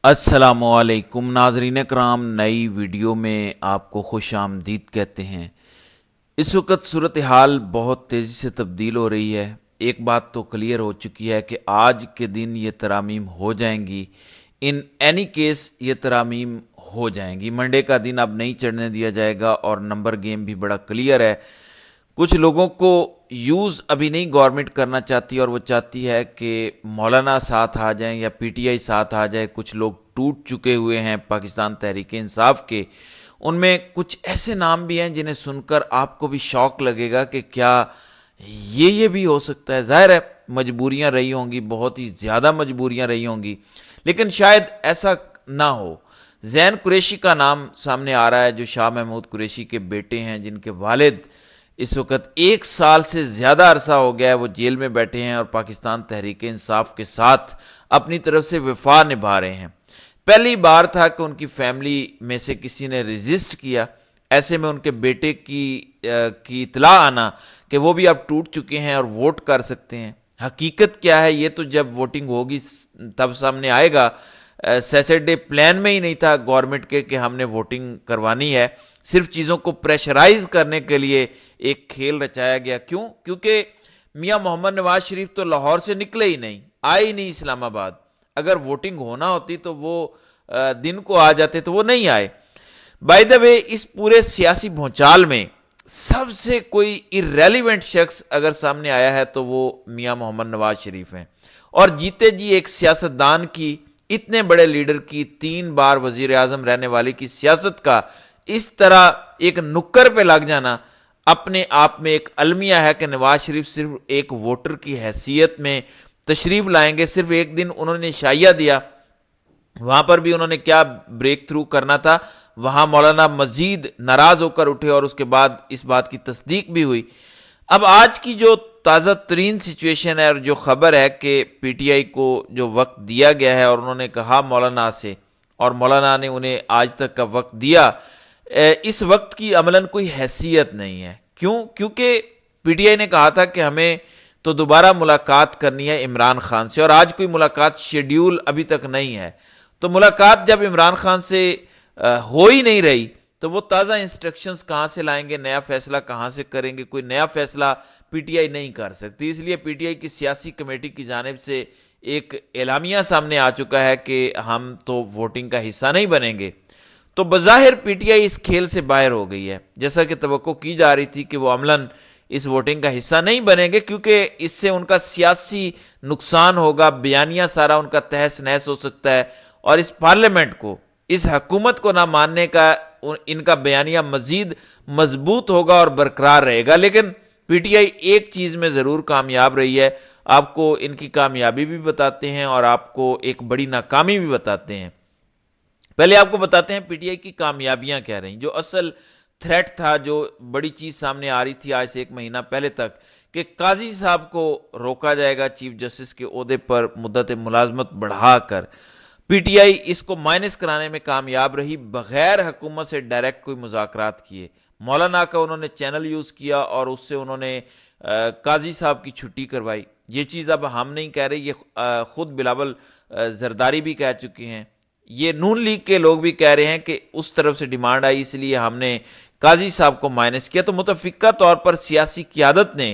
السلام علیکم ناظرین کرام، نئی ویڈیو میں آپ کو خوش آمدید کہتے ہیں۔ اس وقت صورتحال بہت تیزی سے تبدیل ہو رہی ہے۔ ایک بات تو کلیئر ہو چکی ہے کہ آج کے دن یہ ترامیم ہو جائیں گی، ان اینی کیس یہ ترامیم ہو جائیں گی۔ منڈے کا دن اب نہیں چڑھنے دیا جائے گا، اور نمبر گیم بھی بڑا کلیئر ہے۔ کچھ لوگوں کو یوز ابھی نہیں گورنمنٹ کرنا چاہتی، اور وہ چاہتی ہے کہ مولانا ساتھ آ جائیں یا پی ٹی آئی ساتھ آ جائے۔ کچھ لوگ ٹوٹ چکے ہوئے ہیں پاکستان تحریک انصاف کے، ان میں کچھ ایسے نام بھی ہیں جنہیں سن کر آپ کو بھی شوق لگے گا کہ کیا یہ بھی ہو سکتا ہے۔ ظاہر ہے مجبوریاں رہی ہوں گی، بہت ہی زیادہ مجبوریاں رہی ہوں گی، لیکن شاید ایسا نہ ہو۔ زین قریشی کا نام سامنے آ رہا ہے، جو شاہ محمود قریشی کے بیٹے ہیں، جن کے والد اس وقت 1 سال سے زیادہ عرصہ ہو گیا ہے وہ جیل میں بیٹھے ہیں، اور پاکستان تحریک انصاف کے ساتھ اپنی طرف سے وفا نبھا رہے ہیں۔ پہلی بار تھا کہ ان کی فیملی میں سے کسی نے ریزسٹ کیا، ایسے میں ان کے بیٹے کی اطلاع آنا کہ وہ بھی اب ٹوٹ چکے ہیں اور ووٹ کر سکتے ہیں۔ حقیقت کیا ہے یہ تو جب ووٹنگ ہوگی تب سامنے آئے گا۔ سیٹرڈے پلان میں ہی نہیں تھا گورنمنٹ کے کہ ہم نے ووٹنگ کروانی ہے، صرف چیزوں کو پریشرائز کرنے کے لیے ایک کھیل رچایا گیا۔ کیونکہ میاں محمد نواز شریف تو لاہور سے نکلے ہی نہیں، آئے ہی نہیں اسلام آباد۔ اگر ووٹنگ ہونا ہوتی تو وہ دن کو آ جاتے، تو وہ نہیں آئے۔ بائی دا وے، اس پورے سیاسی بھونچال میں سب سے کوئی irrelevant شخص اگر سامنے آیا ہے تو وہ میاں محمد نواز شریف ہیں، اور جیتے جی ایک سیاستدان کی، اتنے بڑے لیڈر کی، 3 بار وزیر اعظم رہنے والی کی سیاست کا اس طرح ایک نکر پہ لگ جانا اپنے آپ میں ایک المیہ ہے کہ نواز شریف صرف ایک ووٹر کی حیثیت میں تشریف لائیں گے۔ صرف ایک دن انہوں نے شائعہ دیا، وہاں پر بھی انہوں نے کیا بریک تھرو کرنا تھا، وہاں مولانا مزید ناراض ہو کر اٹھے، اور اس کے بعد اس بات کی تصدیق بھی ہوئی۔ اب آج کی جو تازہ ترین سچویشن ہے، اور جو خبر ہے کہ پی ٹی آئی کو جو وقت دیا گیا ہے، اور انہوں نے کہا مولانا سے، اور مولانا نے انہیں آج تک کا وقت دیا، اس وقت کی عملاً کوئی حیثیت نہیں ہے۔ کیونکہ پی ٹی آئی نے کہا تھا کہ ہمیں تو دوبارہ ملاقات کرنی ہے عمران خان سے، اور آج کوئی ملاقات شیڈیول ابھی تک نہیں ہے۔ تو ملاقات جب عمران خان سے ہو ہی نہیں رہی، تو وہ تازہ انسٹرکشنز کہاں سے لائیں گے، نیا فیصلہ کہاں سے کریں گے؟ کوئی نیا فیصلہ پی ٹی آئی نہیں کر سکتی۔ اس لیے پی ٹی آئی کی سیاسی کمیٹی کی جانب سے ایک اعلامیہ سامنے آ چکا ہے کہ ہم تو ووٹنگ کا حصہ نہیں بنیں گے۔ تو بظاہر پی ٹی آئی اس کھیل سے باہر ہو گئی ہے، جیسا کہ توقع کی جا رہی تھی کہ وہ عملاً اس ووٹنگ کا حصہ نہیں بنیں گے، کیونکہ اس سے ان کا سیاسی نقصان ہوگا، بیانیہ سارا ان کا تہس نہس ہو سکتا ہے، اور اس پارلیمنٹ کو، اس حکومت کو نہ ماننے کا ان کا بیانیہ مزید مضبوط ہوگا اور برقرار رہے گا۔ لیکن پی ٹی آئی ایک چیز میں ضرور کامیاب رہی ہے، آپ کو ان کی کامیابی بھی بتاتے ہیں اور آپ کو ایک بڑی ناکامی بھی بتاتے ہیں۔ پہلے آپ کو بتاتے ہیں پی ٹی آئی کی کامیابیاں کیا رہیں۔ جو اصل تھریٹ تھا، جو بڑی چیز سامنے آ رہی تھی آج سے 1 مہینہ پہلے تک، کہ قاضی صاحب کو روکا جائے گا چیف جسٹس کے عہدے پر مدت ملازمت بڑھا کر، پی ٹی آئی اس کو مائنس کرانے میں کامیاب رہی، بغیر حکومت سے ڈائریکٹ کوئی مذاکرات کیے۔ مولانا کا انہوں نے چینل یوز کیا، اور اس سے انہوں نے قاضی صاحب کی چھٹی کروائی۔ یہ چیز اب ہم نہیں کہہ رہے، یہ خود بلاول زرداری بھی کہہ چکے ہیں، یہ نون لیگ کے لوگ بھی کہہ رہے ہیں کہ اس طرف سے ڈیمانڈ آئی، اس لیے ہم نے قاضی صاحب کو مائنس کیا۔ تو متفقہ طور پر سیاسی قیادت نے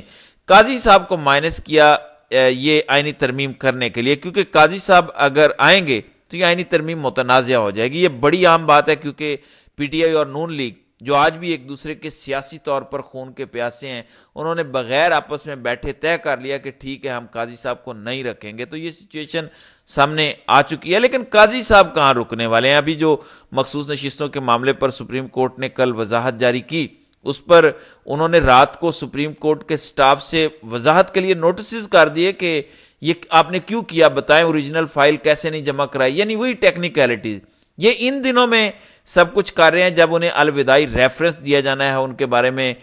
قاضی صاحب کو مائنس کیا یہ آئینی ترمیم کرنے کے لیے، کیونکہ قاضی صاحب اگر آئیں گے تو یہ آئینی ترمیم متنازع ہو جائے گی۔ یہ بڑی عام بات ہے، کیونکہ پی ٹی آئی اور نون لیگ جو آج بھی ایک دوسرے کے سیاسی طور پر خون کے پیاسے ہیں، انہوں نے بغیر آپس میں بیٹھے طے کر لیا کہ ٹھیک ہے ہم قاضی صاحب کو نہیں رکھیں گے۔ تو یہ سچویشن سامنے آ چکی ہے، لیکن قاضی صاحب کہاں رکنے والے ہیں؟ ابھی جو مخصوص نشستوں کے معاملے پر سپریم کورٹ نے کل وضاحت جاری کی، اس پر انہوں نے رات کو سپریم کورٹ کے سٹاف سے وضاحت کے لیے نوٹسز کر دیے کہ یہ آپ نے کیوں کیا، بتائیں اوریجنل فائل کیسے نہیں جمع کرائی، یعنی وہی ٹیکنیکلٹیز۔ یہ ان دنوں میں سب کچھ کر رہے ہیں جب انہیں الوداعی ریفرنس دیا جانا ہے، ان کے بارے میں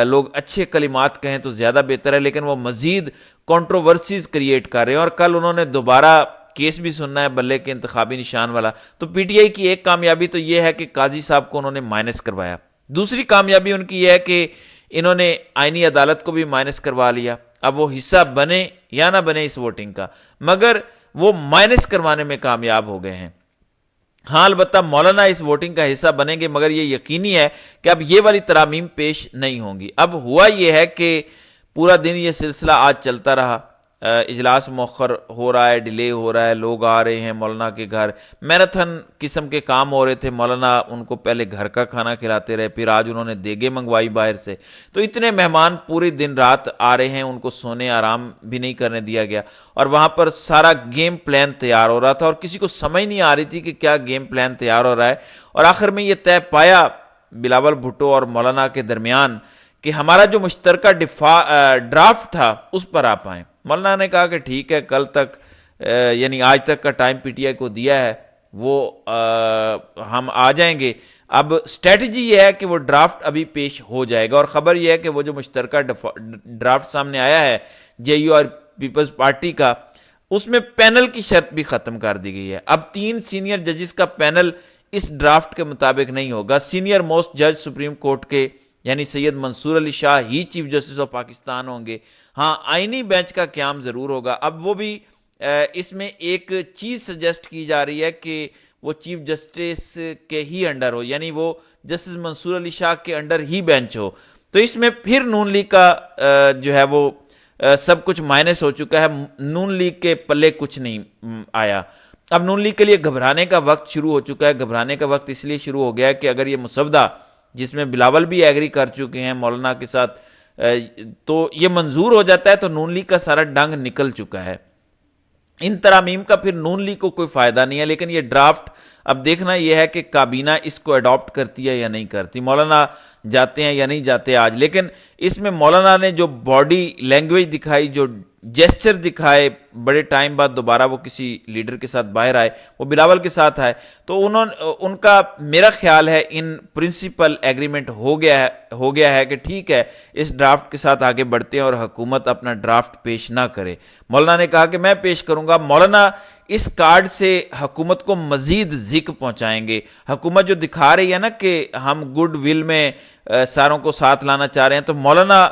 لوگ اچھے کلمات کہیں تو زیادہ بہتر ہے، لیکن وہ مزید کنٹروورسیز کریٹ کر رہے ہیں، اور کل انہوں نے دوبارہ کیس بھی سننا ہے بلے کے انتخابی نشان والا۔ تو پی ٹی آئی کی ایک کامیابی تو یہ ہے کہ قاضی صاحب کو انہوں نے مائنس کروایا، دوسری کامیابی ان کی یہ ہے کہ انہوں نے آئینی عدالت کو بھی مائنس کروا لیا۔ اب وہ حصہ بنے یا نہ بنے اس ووٹنگ کا، مگر وہ مائنس کروانے میں کامیاب ہو گئے ہیں۔ ہاں البتہ مولانا اس ووٹنگ کا حصہ بنیں گے، مگر یہ یقینی ہے کہ اب یہ والی ترامیم پیش نہیں ہوں گی۔ اب ہوا یہ ہے کہ پورا دن یہ سلسلہ آج چلتا رہا، اجلاس مؤخر ہو رہا ہے، ڈیلے ہو رہا ہے، لوگ آ رہے ہیں مولانا کے گھر، میراتھن قسم کے کام ہو رہے تھے، مولانا ان کو پہلے گھر کا کھانا کھلاتے رہے، پھر آج انہوں نے دیگیں منگوائی باہر سے، تو اتنے مہمان پورے دن رات آ رہے ہیں، ان کو سونے آرام بھی نہیں کرنے دیا گیا، اور وہاں پر سارا گیم پلان تیار ہو رہا تھا، اور کسی کو سمجھ نہیں آ رہی تھی کہ کیا گیم پلان تیار ہو رہا ہے، اور آخر میں یہ طے پایا بلاول بھٹو اور مولانا کے درمیان کہ ہمارا جو مشترکہ ڈرافٹ تھا اس پر آپ آئیں۔ مولانا نے کہا کہ ٹھیک ہے، کل تک یعنی آج تک کا ٹائم پی ٹی آئی کو دیا ہے، وہ ہم آ جائیں گے۔ اب اسٹریٹجی یہ ہے کہ وہ ڈرافٹ ابھی پیش ہو جائے گا، اور خبر یہ ہے کہ وہ جو مشترکہ ڈرافٹ سامنے آیا ہے جے یو اور پیپلز پارٹی کا، اس میں پینل کی شرط بھی ختم کر دی گئی ہے۔ اب 3 سینئر ججز کا پینل اس ڈرافٹ کے مطابق نہیں ہوگا، سینئر موسٹ جج سپریم کورٹ کے یعنی سید منصور علی شاہ ہی چیف جسٹس آف پاکستان ہوں گے۔ ہاں آئینی بینچ کا قیام ضرور ہوگا۔ اب وہ بھی اس میں ایک چیز سجیسٹ کی جا رہی ہے کہ وہ چیف جسٹس کے ہی انڈر ہو، یعنی وہ جسٹس منصور علی شاہ کے انڈر ہی بینچ ہو، تو اس میں پھر نون لیگ کا جو ہے وہ سب کچھ مائنس ہو چکا ہے، نون لیگ کے پلے کچھ نہیں آیا۔ اب نون لیگ کے لیے گھبرانے کا وقت شروع ہو چکا ہے۔ گھبرانے کا وقت اس لیے شروع ہو گیا ہے کہ اگر یہ مسودہ جس میں بلاول بھی ایگری کر چکے ہیں مولانا کے ساتھ، تو یہ منظور ہو جاتا ہے تو نون لیگ کا سارا ڈنگ نکل چکا ہے۔ ان ترامیم کا پھر نون لیگ کو کوئی فائدہ نہیں ہے، لیکن یہ ڈرافٹ اب دیکھنا یہ ہے کہ کابینہ اس کو اڈاپٹ کرتی ہے یا نہیں کرتی، مولانا جاتے ہیں یا نہیں جاتے آج۔ لیکن اس میں مولانا نے جو باڈی لینگویج دکھائی، جو جیسچر دکھائے، بڑے ٹائم بعد دوبارہ وہ کسی لیڈر کے ساتھ باہر آئے، وہ بلاول کے ساتھ آئے، تو ان کا میرا خیال ہے ان پرنسپل ایگریمنٹ ہو گیا ہے کہ ٹھیک ہے اس ڈرافٹ کے ساتھ آگے بڑھتے ہیں اور حکومت اپنا ڈرافٹ پیش نہ کرے۔ مولانا نے کہا کہ میں پیش کروں گا۔ مولانا اس کارڈ سے حکومت کو مزید ذک پہنچائیں گے۔ حکومت جو دکھا رہی ہے نا کہ ہم گڈ ول میں ساروں کو ساتھ لانا چاہ رہے ہیں، تو مولانا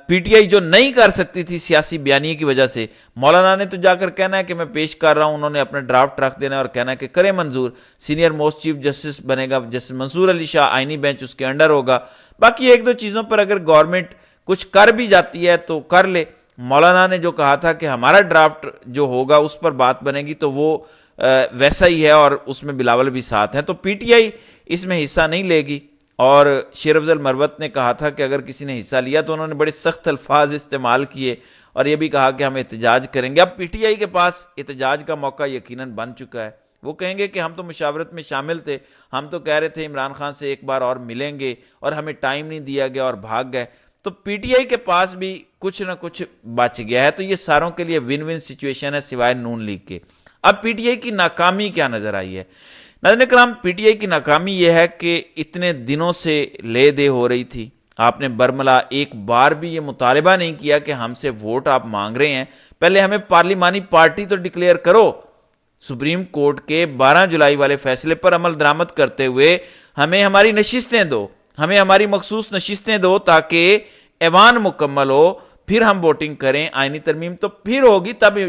پی ٹی آئی جو نہیں کر سکتی تھی سیاسی بیانیے کی وجہ سے، مولانا نے تو جا کر کہنا ہے کہ میں پیش کر رہا ہوں، انہوں نے اپنا ڈرافٹ رکھ دینا ہے اور کہنا ہے کہ کرے منظور، سینئر موسٹ چیف جسٹس بنے گا جسٹس منصور علی شاہ، آئینی بینچ اس کے انڈر ہوگا۔ باقی ایک دو چیزوں پر اگر گورنمنٹ کچھ کر بھی جاتی ہے تو کر لے۔ مولانا نے جو کہا تھا کہ ہمارا ڈرافٹ جو ہوگا اس پر بات بنے گی، تو وہ ویسا ہی ہے، اور اس میں بلاول بھی ساتھ ہیں، تو پی ٹی آئی اس میں حصہ نہیں لے گی۔ اور شیر افضل مروت نے کہا تھا کہ اگر کسی نے حصہ لیا تو انہوں نے بڑے سخت الفاظ استعمال کیے، اور یہ بھی کہا کہ ہم احتجاج کریں گے۔ اب پی ٹی آئی کے پاس احتجاج کا موقع یقیناً بن چکا ہے۔ وہ کہیں گے کہ ہم تو مشاورت میں شامل تھے، ہم تو کہہ رہے تھے عمران خان سے ایک بار اور ملیں گے، اور ہمیں ٹائم نہیں دیا گیا اور بھاگ گئے۔ تو پی ٹی آئی کے پاس بھی کچھ نہ کچھ بچ گیا ہے، تو یہ ساروں کے لیے ون ون سچویشن ہے سوائے نون لیگ کے۔ اب پی ٹی آئی کی ناکامی کیا نظر آئی ہے؟ ناظرین کرام، پی ٹی آئی کی ناکامی یہ ہے کہ اتنے دنوں سے لے دے ہو رہی تھی، آپ نے برملا ایک بار بھی یہ مطالبہ نہیں کیا کہ ہم سے ووٹ آپ مانگ رہے ہیں، پہلے ہمیں پارلیمانی پارٹی تو ڈکلیئر کرو۔ سپریم کورٹ کے 12 جولائی والے فیصلے پر عمل درآمد کرتے ہوئے ہمیں ہماری نشستیں دو، ہمیں ہماری مخصوص نشستیں دو تاکہ ایوان مکمل ہو، پھر ہم ووٹنگ کریں۔ آئینی ترمیم تو پھر ہوگی تب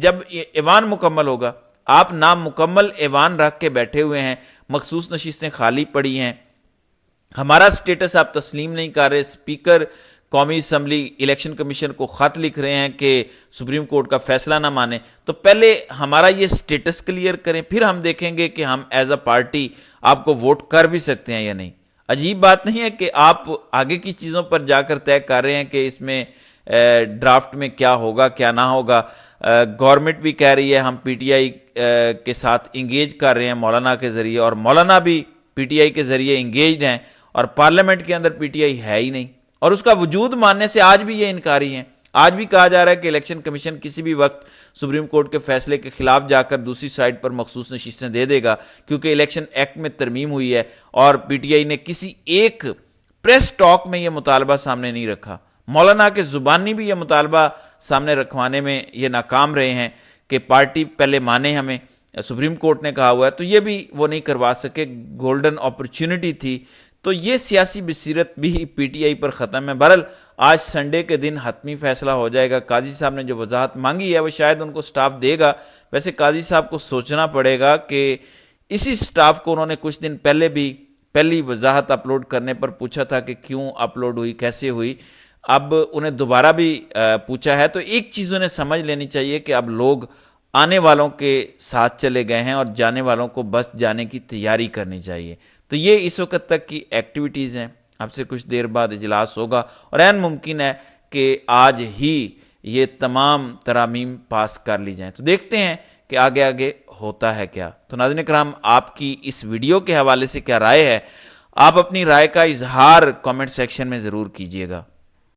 جب ایوان مکمل ہوگا۔ آپ نامکمل ایوان رکھ کے بیٹھے ہوئے ہیں، مخصوص نشستیں خالی پڑی ہیں، ہمارا سٹیٹس آپ تسلیم نہیں کر رہے۔ اسپیکر قومی اسمبلی الیکشن کمیشن کو خط لکھ رہے ہیں کہ سپریم کورٹ کا فیصلہ نہ مانے، تو پہلے ہمارا یہ سٹیٹس کلیئر کریں، پھر ہم دیکھیں گے کہ ہم ایز اے پارٹی آپ کو ووٹ کر بھی سکتے ہیں یا نہیں۔ عجیب بات نہیں ہے کہ آپ آگے کی چیزوں پر جا کر طے کر رہے ہیں کہ اس میں ڈرافٹ میں کیا ہوگا کیا نہ ہوگا۔ گورنمنٹ بھی کہہ رہی ہے ہم پی ٹی آئی کے ساتھ انگیج کر رہے ہیں مولانا کے ذریعے، اور مولانا بھی پی ٹی آئی کے ذریعے انگیجڈ ہیں، اور پارلیمنٹ کے اندر پی ٹی آئی ہے ہی نہیں، اور اس کا وجود ماننے سے آج بھی یہ انکاری ہیں۔ آج بھی کہا جا رہا ہے کہ الیکشن کمیشن کسی بھی وقت سپریم کورٹ کے فیصلے کے خلاف جا کر دوسری سائٹ پر مخصوص نشستیں دے دے گا، کیونکہ الیکشن ایکٹ میں ترمیم ہوئی ہے، اور پی ٹی آئی نے کسی ایک پریس ٹاک میں یہ مطالبہ سامنے نہیں رکھا۔ مولانا کے زبانی بھی یہ مطالبہ سامنے رکھوانے میں یہ ناکام رہے ہیں کہ پارٹی پہلے مانے ہمیں، سپریم کورٹ نے کہا ہوا ہے، تو یہ بھی وہ نہیں کروا سکے۔ گولڈن اپرچونٹی تھی، تو یہ سیاسی بصیرت بھی پی ٹی آئی پر ختم ہے۔ بہرحال آج سنڈے کے دن حتمی فیصلہ ہو جائے گا۔ قاضی صاحب نے جو وضاحت مانگی ہے وہ شاید ان کو سٹاف دے گا۔ ویسے قاضی صاحب کو سوچنا پڑے گا کہ اسی سٹاف کو انہوں نے کچھ دن پہلے بھی پہلی وضاحت اپلوڈ کرنے پر پوچھا تھا کہ کیوں اپلوڈ ہوئی، کیسے ہوئی، اب انہیں دوبارہ بھی پوچھا ہے۔ تو ایک چیز انہیں سمجھ لینی چاہیے کہ اب لوگ آنے والوں کے ساتھ چلے گئے ہیں اور جانے والوں کو بس جانے کی تیاری کرنی چاہیے۔ تو یہ اس وقت تک کی ایکٹیویٹیز ہیں، اب سے کچھ دیر بعد اجلاس ہوگا اور عین ممکن ہے کہ آج ہی یہ تمام ترامیم پاس کر لی جائیں۔ تو دیکھتے ہیں کہ آگے آگے ہوتا ہے کیا۔ تو ناظرین اکرام، آپ کی اس ویڈیو کے حوالے سے کیا رائے ہے؟ آپ اپنی رائے کا اظہار کامنٹ سیکشن میں ضرور کیجیے گا۔